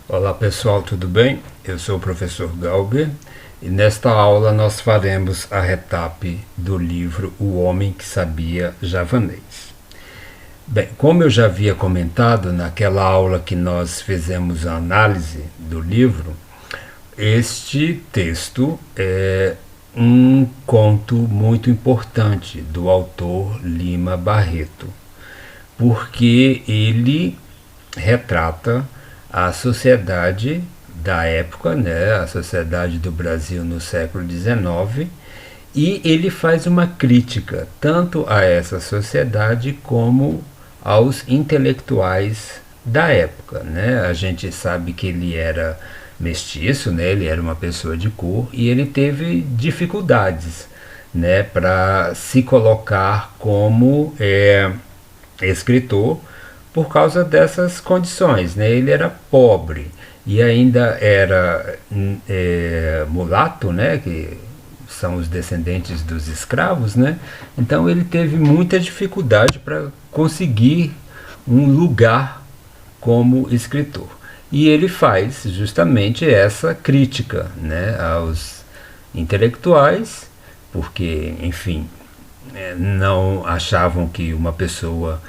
Olá pessoal, tudo bem? Eu sou o professor Galber e nesta aula nós faremos a retape do livro O Homem que Sabia Javanês. Bem, como eu já havia comentado naquela aula que nós fizemos a análise do livro, este texto é um conto muito importante do autor Lima Barreto, porque ele retrata a sociedade da época, né, a sociedade do Brasil no século XIX, e ele faz uma crítica tanto a essa sociedade como aos intelectuais da época, né? A gente sabe que ele era mestiço, né? Ele era uma pessoa de cor e ele teve dificuldades, né, para se colocar como escritor por causa dessas condições, né? Ele era pobre e ainda era mulato, né? Que são os descendentes dos escravos, né? Então ele teve muita dificuldade para conseguir um lugar como escritor. E ele faz justamente essa crítica, né, aos intelectuais, porque, enfim, não achavam que uma pessoa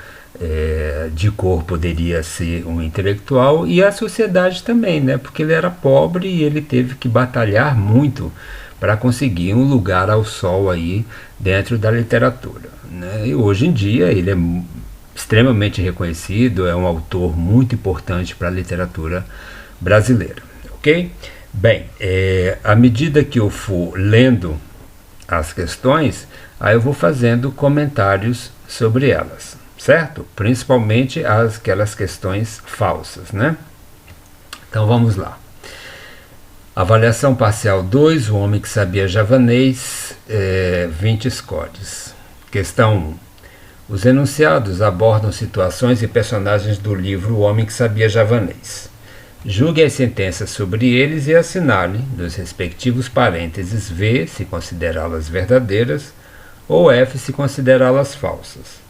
de cor poderia ser um intelectual, e a sociedade também, né? Porque ele era pobre e ele teve que batalhar muito para conseguir um lugar ao sol aí dentro da literatura, né? E hoje em dia ele é extremamente reconhecido, é um autor muito importante para a literatura brasileira, ok? Bem, à medida que eu for lendo as questões, aí eu vou fazendo comentários sobre elas, certo? Principalmente aquelas questões falsas, né? Então vamos lá. Avaliação parcial 2, o homem que sabia javanês, 20 scores. Questão 1. Os enunciados abordam situações e personagens do livro O Homem que Sabia Javanês. Julgue as sentenças sobre eles e assinale, nos respectivos parênteses, V se considerá-las verdadeiras ou F se considerá-las falsas.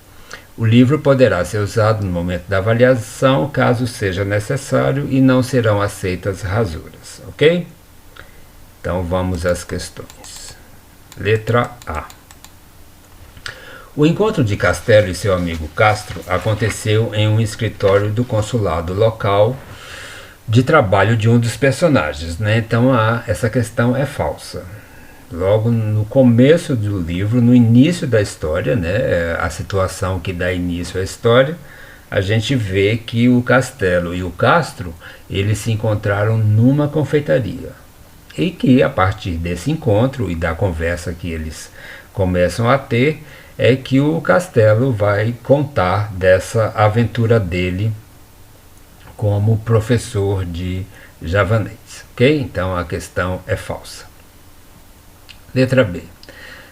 O livro poderá ser usado no momento da avaliação, caso seja necessário, e não serão aceitas rasuras, ok? Então vamos às questões. Letra A. O encontro de Castelo e seu amigo Castro aconteceu em um escritório do consulado local de trabalho de um dos personagens, né? Então essa questão é falsa. Logo no começo do livro, no início da história, né, a situação que dá início à história, a gente vê que o Castelo e o Castro, eles se encontraram numa confeitaria. E que a partir desse encontro e da conversa que eles começam a ter, é que o Castelo vai contar dessa aventura dele como professor de javanês, ok? Então a questão é falsa. Letra B.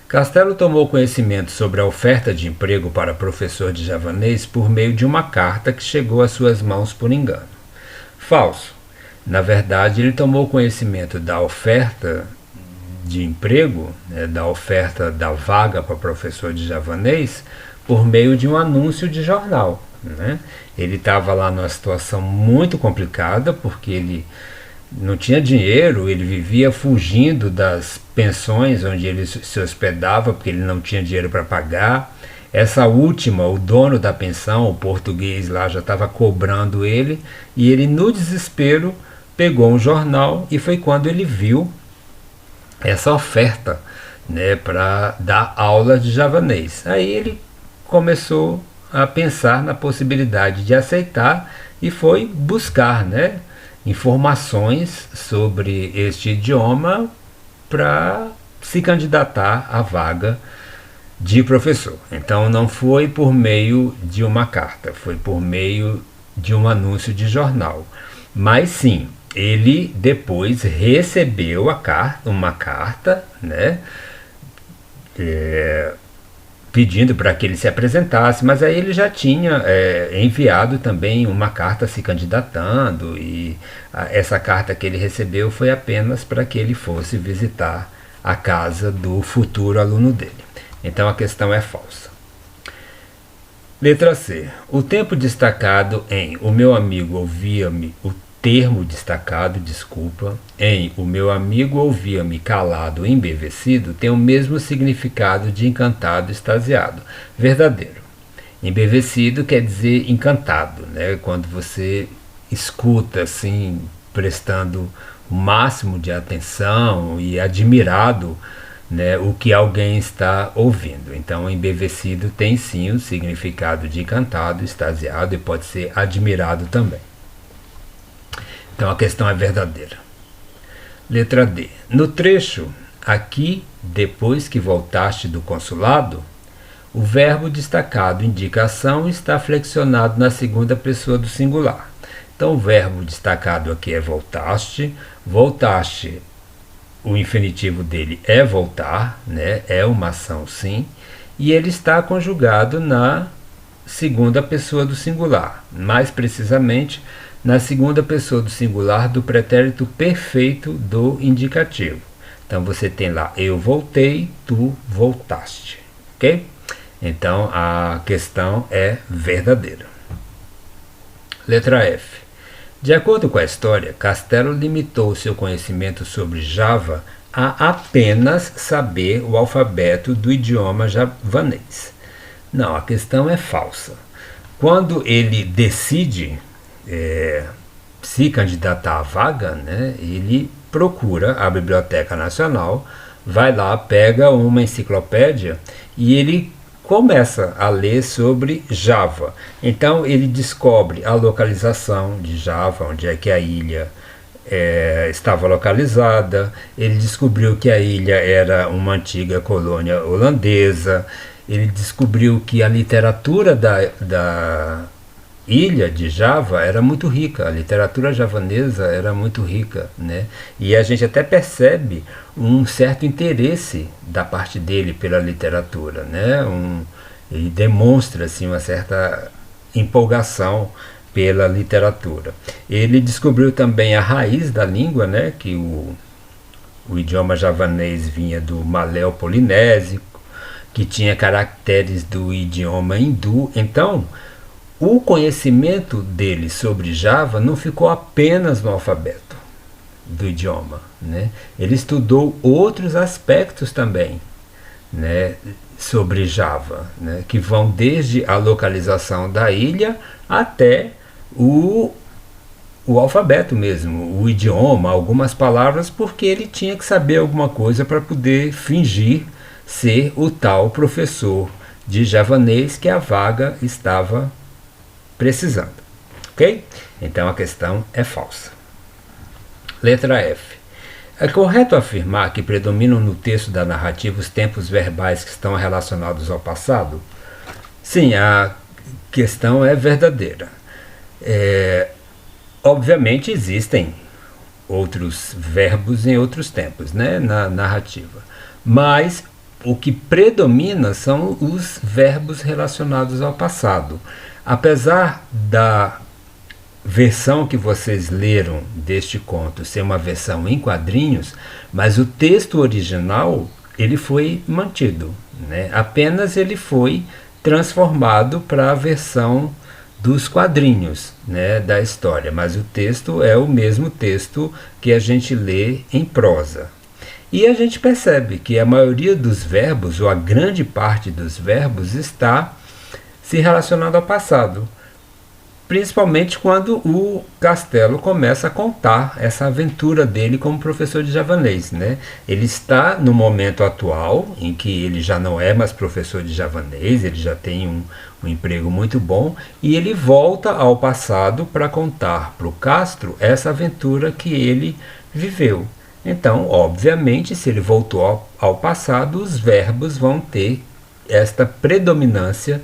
Castelo tomou conhecimento sobre a oferta de emprego para professor de javanês por meio de uma carta que chegou às suas mãos por engano. Falso. Na verdade, ele tomou conhecimento da oferta de emprego, né, da oferta da vaga para professor de javanês, por meio de um anúncio de jornal, né? Ele estava lá numa situação muito complicada, porque ele não tinha dinheiro, ele vivia fugindo das pensões onde ele se hospedava, porque ele não tinha dinheiro para pagar. Essa última, o dono da pensão, o português lá, já estava cobrando ele, e ele, no desespero, pegou um jornal, e foi quando ele viu essa oferta, né, para dar aula de javanês. Aí ele começou a pensar na possibilidade de aceitar e foi buscar, né, informações sobre este idioma para se candidatar à vaga de professor. Então não foi por meio de uma carta, foi por meio de um anúncio de jornal. Mas sim, ele depois recebeu uma carta, né, pedindo para que ele se apresentasse, mas aí ele já tinha enviado também uma carta se candidatando, e essa carta que ele recebeu foi apenas para que ele fosse visitar a casa do futuro aluno dele. Então a questão é falsa. Letra C. O tempo destacado em O meu amigo ouvia-me o termo destacado, desculpa, em o meu amigo ouvia-me calado ou embevecido tem o mesmo significado de encantado, extasiado. Verdadeiro. Embevecido quer dizer encantado, né? Quando você escuta assim, prestando o máximo de atenção e admirado, né, o que alguém está ouvindo. Então, embevecido tem sim o significado de encantado, extasiado e pode ser admirado também. Então, a questão é verdadeira. Letra D. No trecho, aqui, depois que voltaste do consulado, o verbo destacado indica ação e está flexionado na segunda pessoa do singular. Então, o verbo destacado aqui é voltaste. Voltaste, o infinitivo dele é voltar, né? É uma ação sim, e ele está conjugado na segunda pessoa do singular, mais precisamente na segunda pessoa do singular do pretérito perfeito do indicativo. Então você tem lá eu voltei, tu voltaste, ok? Então a questão é verdadeira. Letra F. De acordo com a história, Castelo limitou seu conhecimento sobre Java a apenas saber o alfabeto do idioma javanês. Não, a questão é falsa. Quando ele decide se candidatar à vaga, né, ele procura a Biblioteca Nacional, vai lá, pega uma enciclopédia e ele começa a ler sobre Java. Então ele descobre a localização de Java, onde é que a ilha estava localizada. Ele descobriu que a ilha era uma antiga colônia holandesa. Ele descobriu que a literatura da ilha de Java era muito rica, a literatura javanesa era muito rica, né? E a gente até percebe um certo interesse da parte dele pela literatura, né? Ele demonstra assim, uma certa empolgação pela literatura. Ele descobriu também a raiz da língua, né? Que o idioma javanês vinha do maleo-polinésico, que tinha caracteres do idioma hindu. Então, o conhecimento dele sobre Java não ficou apenas no alfabeto do idioma, né? Ele estudou outros aspectos também, né, sobre Java, né, que vão desde a localização da ilha até o alfabeto mesmo, o idioma, algumas palavras, porque ele tinha que saber alguma coisa para poder fingir ser o tal professor de javanês que a vaga estava precisando, ok? Então a questão é falsa. Letra F. É correto afirmar que predominam no texto da narrativa os tempos verbais que estão relacionados ao passado? Sim, a questão é verdadeira. Obviamente existem outros verbos em outros tempos, né, na narrativa, mas o que predomina são os verbos relacionados ao passado. Apesar da versão que vocês leram deste conto ser uma versão em quadrinhos, mas o texto original ele foi mantido, né? Apenas ele foi transformado para a versão dos quadrinhos, né, da história, mas o texto é o mesmo texto que a gente lê em prosa. E a gente percebe que a maioria dos verbos, ou a grande parte dos verbos, está se relacionando ao passado, principalmente quando o Castelo começa a contar essa aventura dele como professor de javanês, né? Ele está no momento atual, em que ele já não é mais professor de javanês, ele já tem um emprego muito bom, e ele volta ao passado para contar para o Castro essa aventura que ele viveu. Então, obviamente, se ele voltou ao passado, os verbos vão ter esta predominância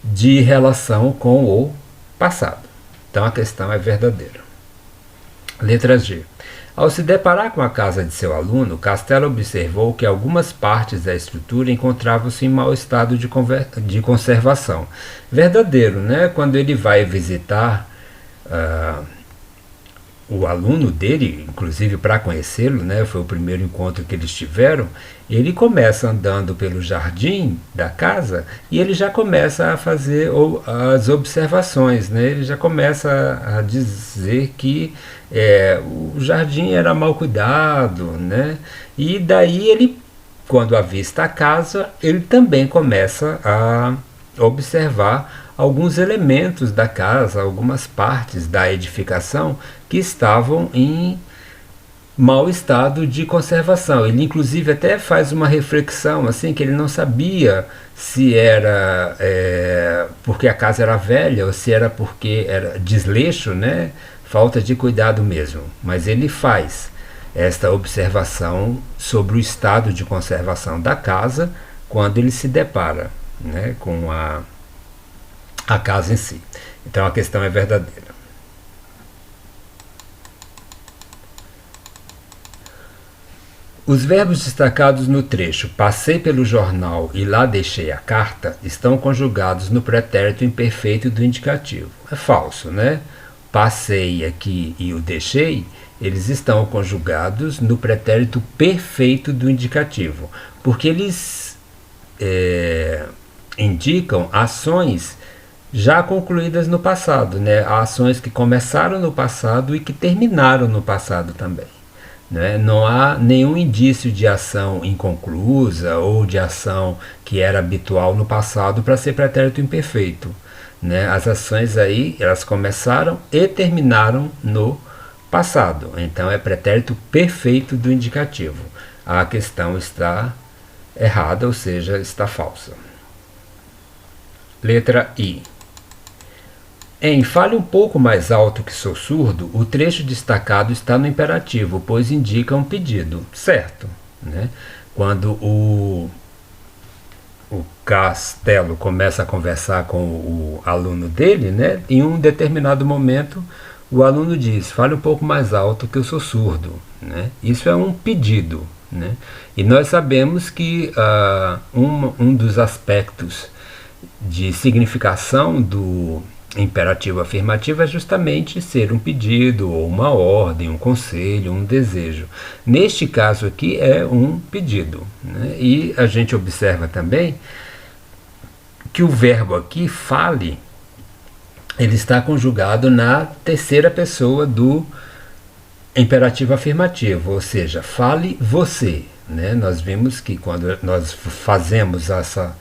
de relação com o passado. Então a questão é verdadeira. Letra G. Ao se deparar com a casa de seu aluno, Castelo observou que algumas partes da estrutura encontravam-se em mau estado de conservação. Verdadeiro, né? Quando ele vai visitar o aluno dele, inclusive para conhecê-lo, né, foi o primeiro encontro que eles tiveram, ele começa andando pelo jardim da casa e ele já começa a fazer as observações, né, ele já começa a dizer que o jardim era mal cuidado, né, e daí ele, quando avista a casa, ele também começa a observar alguns elementos da casa, algumas partes da edificação que estavam em mau estado de conservação. Ele inclusive até faz uma reflexão assim que ele não sabia se era porque a casa era velha ou se era porque era desleixo, né? Falta de cuidado mesmo. Mas ele faz esta observação sobre o estado de conservação da casa quando ele se depara, né, com a casa em si. Então a questão é verdadeira. Os verbos destacados no trecho passei pelo jornal e lá deixei a carta estão conjugados no pretérito imperfeito do indicativo. É falso, né? Passei aqui e o deixei, eles estão conjugados no pretérito perfeito do indicativo, porque eles indicam ações já concluídas no passado, né? Ações que começaram no passado e que terminaram no passado também. Né? Não há nenhum indício de ação inconclusa ou de ação que era habitual no passado para ser pretérito imperfeito. Né? As ações aí, elas começaram e terminaram no passado. Então é pretérito perfeito do indicativo. A questão está errada, ou seja, está falsa. Letra I. Em fale um pouco mais alto que sou surdo, o trecho destacado está no imperativo, pois indica um pedido. Certo. Né? Quando o Castelo começa a conversar com o aluno dele, né? Em um determinado momento o aluno diz, fale um pouco mais alto que eu sou surdo. Né? Isso é um pedido. Né? E nós sabemos que um dos aspectos de significação do imperativo afirmativo é justamente ser um pedido, ou uma ordem, um conselho, um desejo. Neste caso aqui é um pedido. Né? E a gente observa também que o verbo aqui, fale, ele está conjugado na terceira pessoa do imperativo afirmativo, ou seja, fale você. Né? Nós vimos que quando nós fazemos essa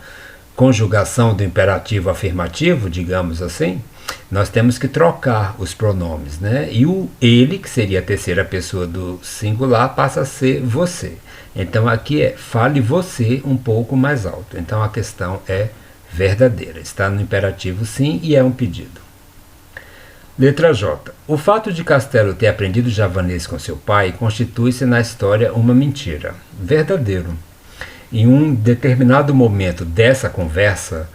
conjugação do imperativo afirmativo, digamos assim, nós temos que trocar os pronomes, né? E o ele, que seria a terceira pessoa do singular, passa a ser você. Então aqui é fale você um pouco mais alto. Então a questão é verdadeira. Está no imperativo sim e é um pedido. Letra J. O fato de Castelo ter aprendido javanês com seu pai constitui-se na história uma mentira. Verdadeiro. Em um determinado momento dessa conversa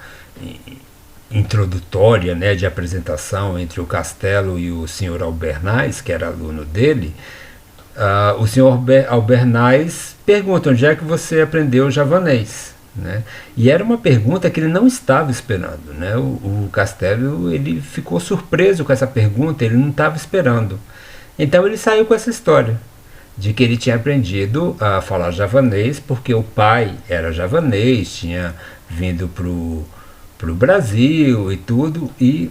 introdutória, né, de apresentação entre o Castelo e o Sr. Albernaz, que era aluno dele, o Sr. Albernaz pergunta onde é que você aprendeu javanês. Né? E era uma pergunta que ele não estava esperando. Né? O Castelo ele ficou surpreso com essa pergunta, ele não estava esperando. Então ele saiu com essa história de que ele tinha aprendido a falar javanês porque o pai era javanês, tinha vindo para o Brasil e tudo, e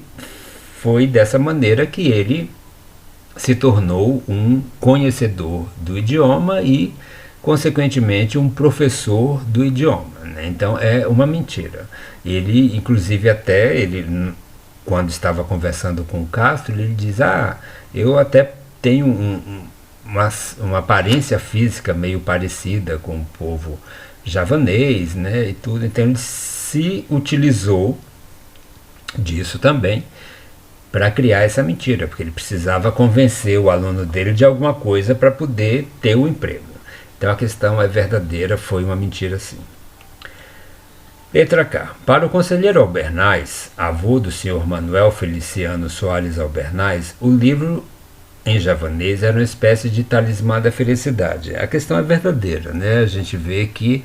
foi dessa maneira que ele se tornou um conhecedor do idioma e, consequentemente, um professor do idioma. Né? Então é uma mentira. Ele, inclusive, quando estava conversando com o Castro, ele diz, eu até tenho uma aparência física meio parecida com o povo javanês, né, e tudo. Então ele se utilizou disso também para criar essa mentira, porque ele precisava convencer o aluno dele de alguma coisa para poder ter o emprego. Então a questão é verdadeira, foi uma mentira sim. Letra K. Para o conselheiro Albernaz, avô do Sr. Manuel Feliciano Soares Albernaz, o livro em javanês era uma espécie de talismã da felicidade. A questão é verdadeira, né? A gente vê que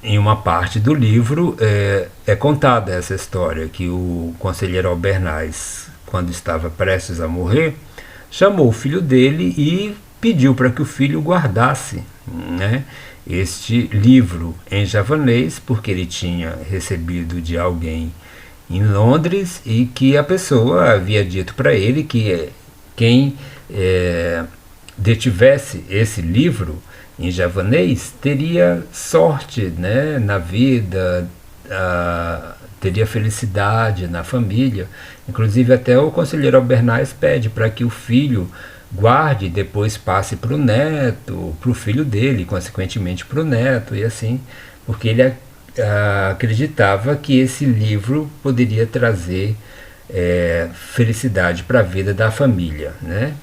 em uma parte do livro é contada essa história, que o conselheiro Albernaz, quando estava prestes a morrer, chamou o filho dele e pediu para que o filho guardasse, né, este livro em javanês, porque ele tinha recebido de alguém em Londres e que a pessoa havia dito para ele que quem detivesse esse livro em javanês teria sorte, né, na vida, teria felicidade na família. Inclusive até o conselheiro Albernaz pede para que o filho guarde e depois passe para o neto, para o filho dele, consequentemente para o neto, e assim, porque ele acreditava que esse livro poderia trazer felicidade para a vida da família, né?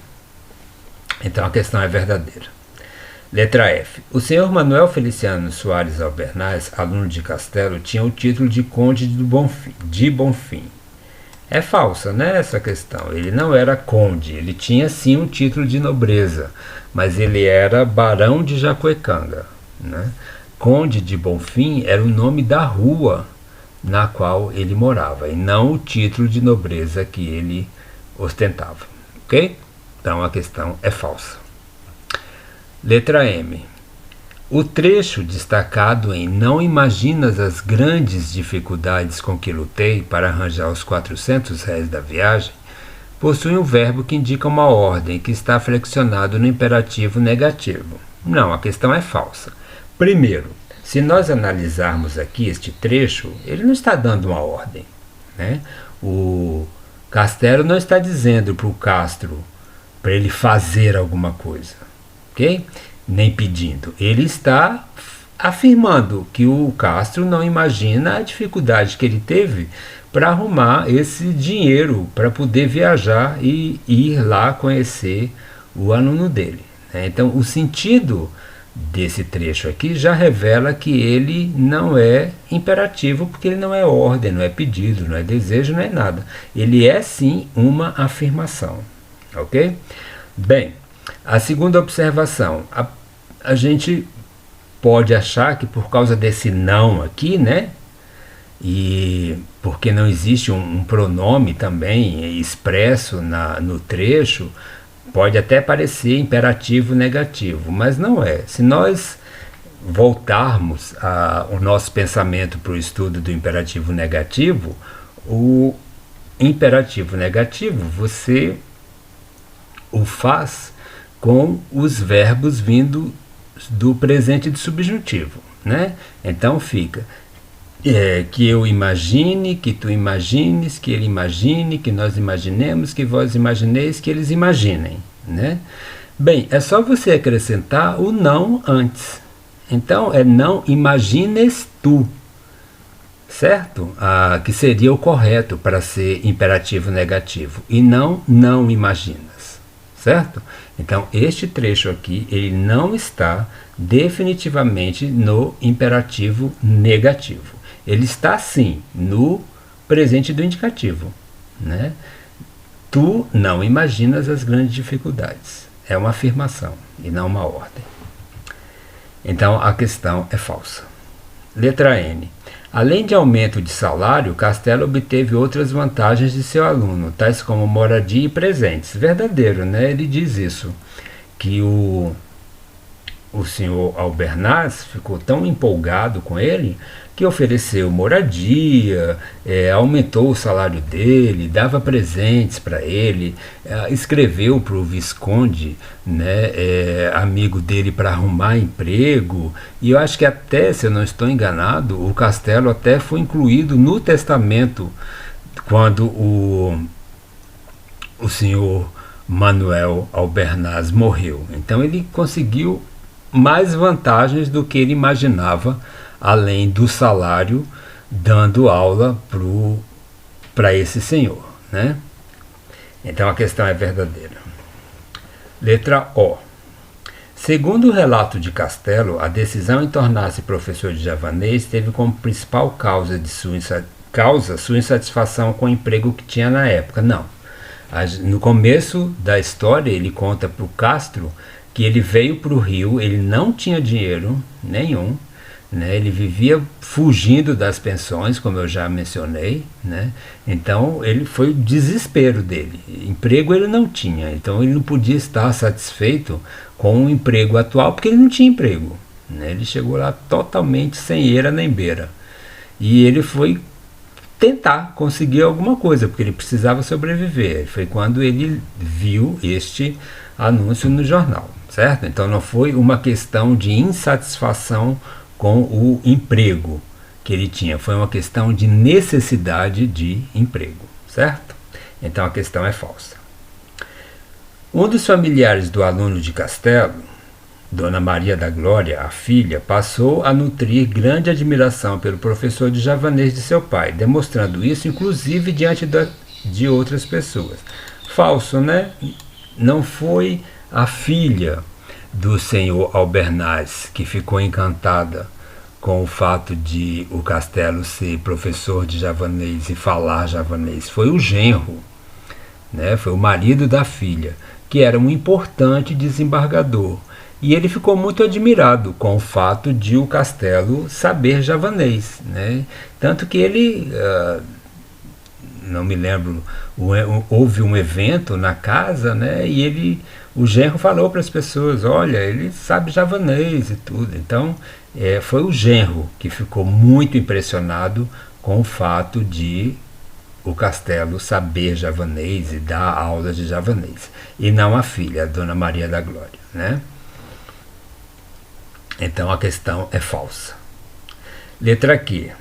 Então a questão é verdadeira. Letra F. O senhor Manuel Feliciano Soares Albernaz, aluno de Castelo, tinha o título de Conde de Bonfim. É falsa, né, essa questão. Ele não era conde, ele tinha sim um título de nobreza, mas ele era barão de Jacuecanga, né? Conde de Bonfim era o nome da rua na qual ele morava, e não o título de nobreza que ele ostentava. Ok? Então a questão é falsa. Letra M. O trecho destacado em Não imaginas as grandes dificuldades com que lutei para arranjar os 400 réis da viagem possui um verbo que indica uma ordem que está flexionado no imperativo negativo. Não, a questão é falsa. Primeiro, se nós analisarmos aqui este trecho, ele não está dando uma ordem, né? O Castelo não está dizendo para o Castro para ele fazer alguma coisa, ok? Nem pedindo. Ele está afirmando que o Castro não imagina a dificuldade que ele teve para arrumar esse dinheiro para poder viajar e ir lá conhecer o aluno dele, né? Então, o sentido desse trecho aqui já revela que ele não é imperativo, porque ele não é ordem, não é pedido, não é desejo, não é nada. Ele é sim uma afirmação, ok? Bem, a segunda observação, a gente pode achar que por causa desse não aqui, né, e porque não existe um pronome também expresso no trecho, pode até parecer imperativo negativo, mas não é. Se nós voltarmos o nosso pensamento para o estudo do imperativo negativo, o imperativo negativo você o faz com os verbos vindo do presente de subjuntivo, né? Então fica que eu imagine, que tu imagines, que ele imagine, que nós imaginemos, que vós imagineis, que eles imaginem, né? Bem, é só você acrescentar o não antes. Então é não imagines tu, certo? Que seria o correto para ser imperativo negativo, e não imaginas, certo? Então este trecho aqui ele não está definitivamente no imperativo negativo. Ele está sim no presente do indicativo, né? Tu não imaginas as grandes dificuldades. É uma afirmação e não uma ordem. Então a questão é falsa. Letra N. Além de aumento de salário, Castelo obteve outras vantagens de seu aluno, tais como moradia e presentes. Verdadeiro, né? Ele diz isso, que o senhor Albernaz ficou tão empolgado com ele que ofereceu moradia, aumentou o salário dele, dava presentes para ele, escreveu para o Visconde, né, amigo dele, para arrumar emprego, e eu acho que até, se eu não estou enganado, o Castelo até foi incluído no testamento quando o senhor Manuel Albernaz morreu. Então ele conseguiu mais vantagens do que ele imaginava, além do salário, dando aula para esse senhor, né? Então a questão é verdadeira. Letra O. Segundo o relato de Castelo, a decisão em tornar-se professor de javanês teve como principal causa sua insatisfação com o emprego que tinha na época. Não. No começo da história, ele conta para o Castro que ele veio para o Rio, ele não tinha dinheiro nenhum, né? Ele vivia fugindo das pensões, como eu já mencionei, né? Então ele foi o desespero dele. Emprego ele não tinha, então ele não podia estar satisfeito com o emprego atual, porque ele não tinha emprego, né? Ele chegou lá totalmente sem eira nem beira. E ele foi tentar conseguir alguma coisa, porque ele precisava sobreviver. Foi quando ele viu este anúncio no jornal, certo? Então não foi uma questão de insatisfação com o emprego que ele tinha, foi uma questão de necessidade de emprego, certo? Então a questão é falsa. Um dos familiares do aluno de Castelo, Dona Maria da Glória, a filha, passou a nutrir grande admiração pelo professor de javanês de seu pai, demonstrando isso inclusive diante de outras pessoas. Falso, né? Não foi a filha do senhor Albernaz que ficou encantada com o fato de o Castelo ser professor de javanês e falar javanês. Foi o genro, né? Foi o marido da filha, que era um importante desembargador. E ele ficou muito admirado com o fato de o Castelo saber javanês, né? Tanto que ele, não me lembro, houve um evento na casa, né? E o genro falou para as pessoas, olha, ele sabe javanês e tudo. Então foi o genro que ficou muito impressionado com o fato de o Castelo saber javanês e dar aulas de javanês, e não a filha, a Dona Maria da Glória, né? Então a questão é falsa. Letra Q.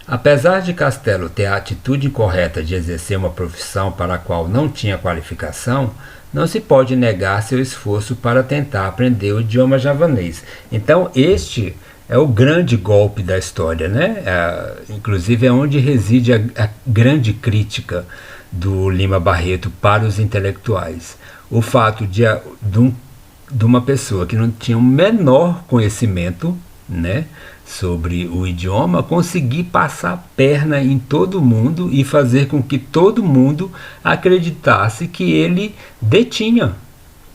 Apesar de Castelo ter a atitude incorreta de exercer uma profissão para a qual não tinha qualificação, não se pode negar seu esforço para tentar aprender o idioma javanês. Então este é o grande golpe da história, né? Inclusive é onde reside a grande crítica do Lima Barreto para os intelectuais. O fato de uma pessoa que não tinha o menor conhecimento, né, sobre o idioma, conseguir passar a perna em todo mundo e fazer com que todo mundo acreditasse que ele detinha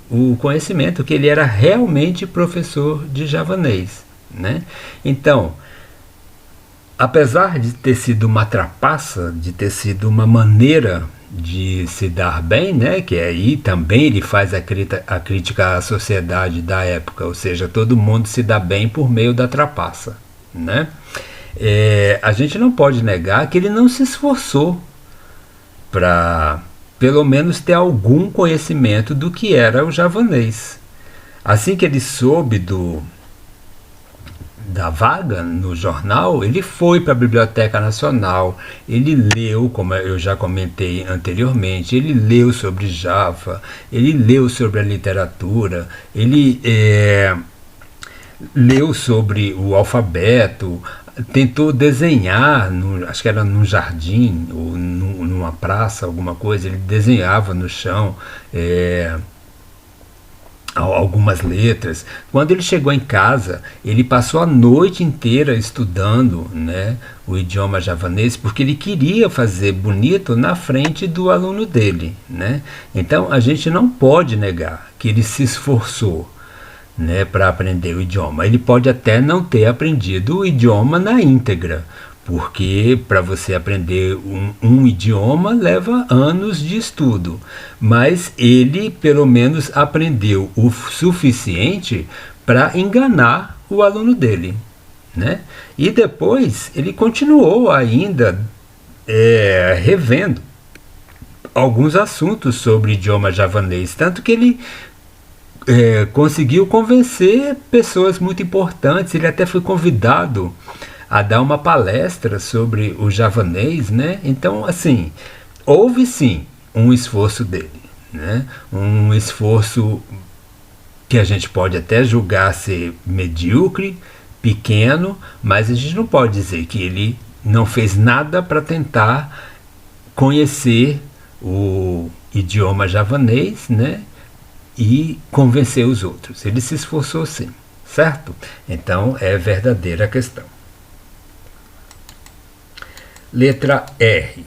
o conhecimento, que ele era realmente professor de javanês, né? Então, apesar de ter sido uma trapaça, de ter sido uma maneira de se dar bem, né? Que aí também ele faz a crítica à sociedade da época, ou seja, todo mundo se dá bem por meio da trapaça, né? A gente não pode negar que ele não se esforçou para pelo menos ter algum conhecimento do que era o javanês. Assim que ele soube da vaga no jornal, ele foi para a Biblioteca Nacional, ele leu, como eu já comentei anteriormente, ele leu sobre Java, ele leu sobre a literatura, ele leu sobre o alfabeto, tentou desenhar, acho que era num jardim ou numa praça, alguma coisa, ele desenhava no chão algumas letras. Quando ele chegou em casa, ele passou a noite inteira estudando, né, o idioma javanês, porque ele queria fazer bonito na frente do aluno dele, né? Então a gente não pode negar que ele se esforçou, né, para aprender o idioma. Ele pode até não ter aprendido o idioma na íntegra, porque para você aprender um idioma leva anos de estudo, mas ele pelo menos aprendeu o suficiente para enganar o aluno dele, né? E depois ele continuou ainda revendo alguns assuntos sobre o idioma javanês, tanto que ele conseguiu convencer pessoas muito importantes. Ele até foi convidado a dar uma palestra sobre o javanês, né? Então, assim, houve sim um esforço dele, né? Um esforço que a gente pode até julgar ser medíocre, pequeno, mas a gente não pode dizer que ele não fez nada para tentar conhecer o idioma javanês, né? E convencer os outros. Ele se esforçou sim, certo? Então é verdadeira a questão. Letra R.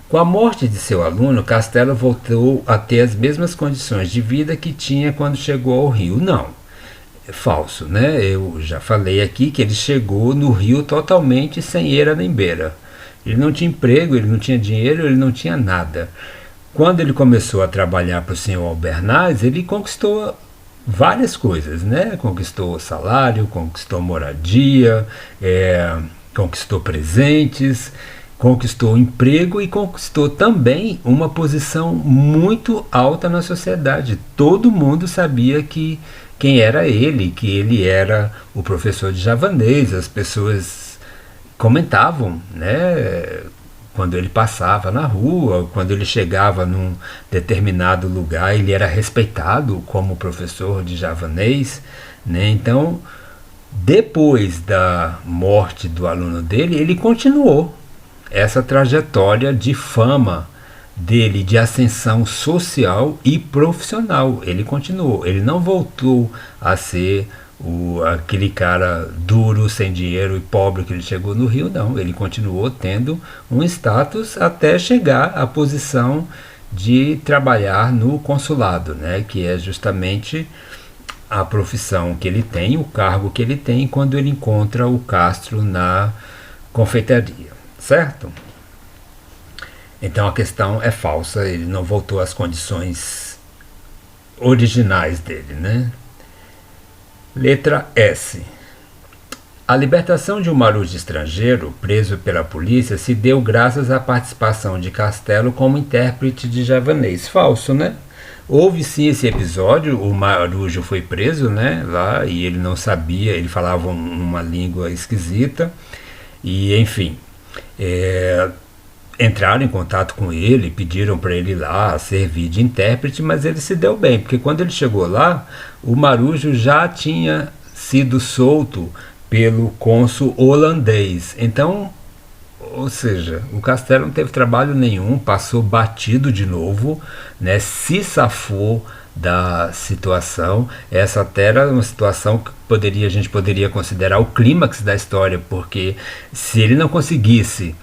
Com a morte de seu aluno, Castelo voltou a ter as mesmas condições de vida que tinha quando chegou ao Rio. Não. falso, né? Eu já falei aqui que ele chegou no Rio totalmente sem eira nem beira. Ele não tinha emprego, ele não tinha dinheiro, ele não tinha nada. Quando ele começou a trabalhar para o senhor Albernaz, ele conquistou várias coisas, né? Conquistou salário, conquistou moradia, conquistou presentes, conquistou emprego e conquistou também uma posição muito alta na sociedade. Todo mundo sabia quem era ele, que ele era o professor de javanês. As pessoas comentavam, né? Quando ele passava na rua, quando ele chegava num determinado lugar, ele era respeitado como professor de javanês, né? Então, depois da morte do aluno dele, ele continuou essa trajetória de fama dele, de ascensão social e profissional. Ele continuou, ele não voltou a ser aquele cara duro, sem dinheiro e pobre que ele chegou no Rio, não. Ele continuou tendo um status até chegar à posição de trabalhar no consulado, né, que é justamente a profissão que ele tem, o cargo que ele tem quando ele encontra o Castro na confeitaria, certo? Então a questão é falsa, ele não voltou às condições originais dele, né? Letra S. A libertação de um marujo estrangeiro, preso pela polícia, se deu graças à participação de Castelo como intérprete de javanês. Falso, né? Houve sim esse episódio, o marujo foi preso, né, lá, e ele não sabia, ele falava uma língua esquisita, e enfim, entraram em contato com ele, pediram para ele ir lá servir de intérprete, mas ele se deu bem, porque quando ele chegou lá, o marujo já tinha sido solto pelo cônsul holandês. Então, ou seja, o Castelo não teve trabalho nenhum, passou batido de novo, né, se safou da situação. Essa até era uma situação que a gente poderia considerar o clímax da história, porque se ele não conseguisse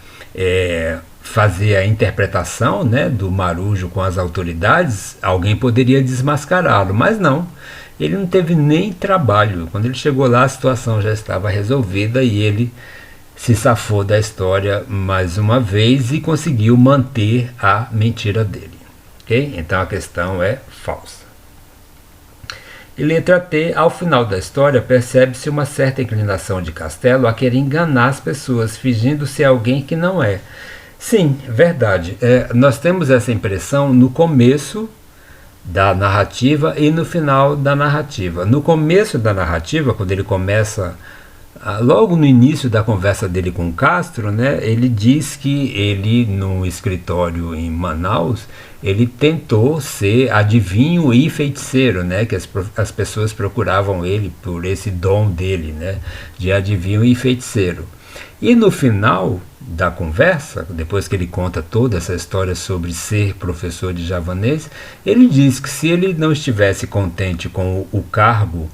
fazer a interpretação, né, do marujo com as autoridades, alguém poderia desmascará-lo, mas não. Ele não teve nem trabalho. Quando ele chegou lá, a situação já estava resolvida e ele se safou da história mais uma vez e conseguiu manter a mentira dele. Okay? Então a questão é falsa. E letra T, ao final da história, percebe-se uma certa inclinação de Castelo a querer enganar as pessoas, fingindo ser alguém que não é. Sim, verdade. Nós temos essa impressão no começo da narrativa e no final da narrativa. No começo da narrativa, quando ele começa, logo no início da conversa dele com Castro, né, ele diz que ele, no escritório em Manaus, ele tentou ser adivinho e feiticeiro, né, que as pessoas procuravam ele por esse dom dele, né, de adivinho e feiticeiro. E no final da conversa, depois que ele conta toda essa história sobre ser professor de javanês, ele diz que se ele não estivesse contente com o cargo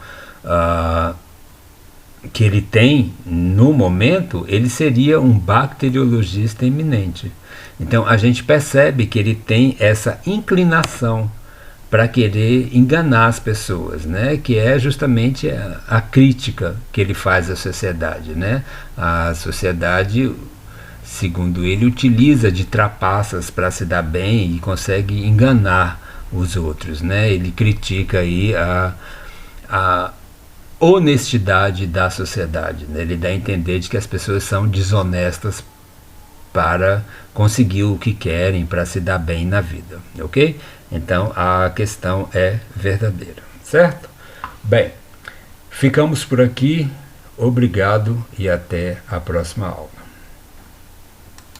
que ele tem no momento, ele seria um bacteriologista eminente. Então a gente percebe que ele tem essa inclinação para querer enganar as pessoas, né? Que é justamente a crítica que ele faz à sociedade, né? A sociedade, segundo ele, utiliza de trapaças para se dar bem e consegue enganar os outros, né? Ele critica aí a honestidade da sociedade, né? Ele dá a entender de que as pessoas são desonestas para conseguir o que querem, para se dar bem na vida, ok? Então a questão é verdadeira, certo? Bem, ficamos por aqui, obrigado e até a próxima aula.